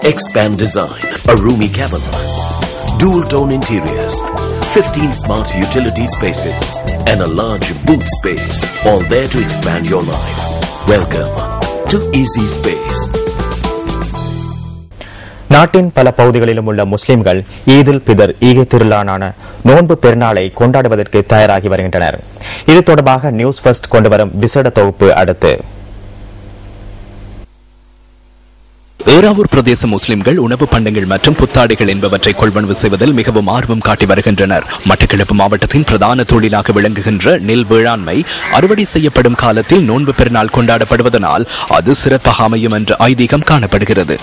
Expand Design, a roomy cabin, dual tone interiors, 15 smart utility spaces and a large boot space, all there to expand your life. Welcome to Easy Space. நாட்டின் பல பகுதிகளிலும் உள்ள முஸ்லிம்கள் ஈதுல் பிதர் ஈகை திருநாளான நோன்பு பெருநாளை கொண்டாடுவதற்கு தயாராகி வருகின்றனர். இது தொடர்பாக நியூஸ் ஃபர்ஸ்ட் கொண்டு வரும் விசேட தொகுப்பு அடுத்து. ஏறாவூர் பிரதேச முஸ்லிம்கள் உணவு பண்டங்கள் மற்றும் புத்தாடைகள் என்பவற்றை கொள்வனவு செய்வதில் மிகவும் ஆர்வம் காட்டி வருகின்றனர். மட்டக்களப்பு மாவட்டத்தின் பிரதான தொழிலாக விளங்குகின்ற நெல் வேளாண்மை அறுவடை செய்யப்படும் காலத்தில் நோன்பு பெருநாள் கொண்டாடப்படுவதனால் அது சிறப்பாக அமையும் என்ற ஐதீகம் காணப்படுகிறது.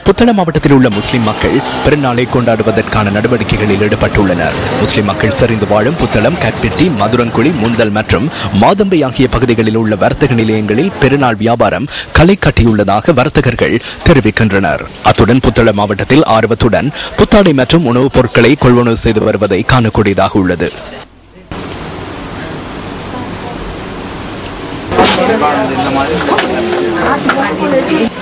புத்தளம் மாவட்டத்தில் உள்ள முஸ்லிம் மக்கள் பெருநாளை கொண்டாடுவதற்கான நடவடிக்கைகளில் ஈடுபட்டுள்ளனர். முஸ்லிம் மக்கள் செறிந்து வாழும் புத்தளம், கட்பெட்டி, மதுரங்குழி, முந்தல் மற்றும் மாதம்பை ஆகிய பகுதிகளில் உள்ள வர்த்தக நிலையங்களில் பெருநாள் வியாபாரம் களை கட்டியுள்ளதாக வர்த்தகர்கள் தெரிவிக்கின்றனர். அத்துடன் புத்தளம் மாவட்டத்தில் ஆர்வத்துடன் புத்தாடை மற்றும் உணவுப் பொருட்களை கொள்வனவு செய்து வருவதை காணக்கூடியதாக உள்ளது.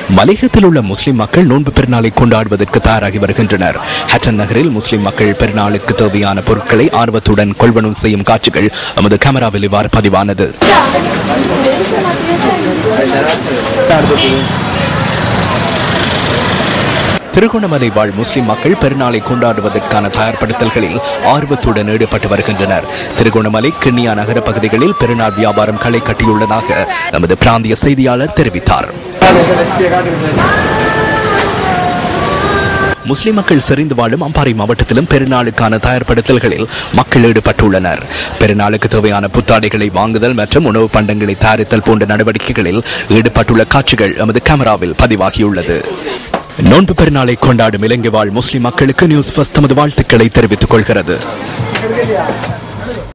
மலையகத்தில் உள்ள முஸ்லிம் மக்கள் நோன்பு பெருநாளை கொண்டாடுவதற்கு தயாராகி வருகின்றனர். ஹட்டன் நகரில் முஸ்லிம் மக்கள் பெருநாளுக்கு தேவையான பொருட்களை ஆர்வத்துடன் கொள்வனவு செய்யும் காட்சிகள் நமது கேமராவில் இவ்வாறு பதிவானது. திருகோணமலை வாழ் முஸ்லிம் மக்கள் பெருநாளை கொண்டாடுவதற்கான தயார்படுத்தல்களில் ஆர்வத்துடன் ஈடுபட்டு வருகின்றனர். திருகோணமலை, கிண்ணியா நகர பகுதிகளில் பெருநாள் வியாபாரம் களை கட்டியுள்ளதாக நமது பிராந்திய செய்தியாளர் தெரிவித்தார். முஸ்லிம் மக்கள் செறிந்து வாழும் அம்பாறை மாவட்டத்திலும் பெருநாளுக்கான தயார்படுத்தல்களில் மக்கள் ஈடுபட்டுள்ளனர். பெருநாளுக்கு தேவையான புத்தாடைகளை வாங்குதல் மற்றும் உணவு பண்டங்களை தயாரித்தல் போன்ற நடவடிக்கைகளில் ஈடுபட்டுள்ள காட்சிகள் நமது கேமராவில் பதிவாகியுள்ளது. நோன்பு பெருநாளை கொண்டாடும் இலங்கை வாழ் முஸ்லிம் மக்களுக்கு நியூஸ் ஃபர்ஸ்ட் தமது வாழ்த்துக்களை தெரிவித்துக் கொள்கிறது.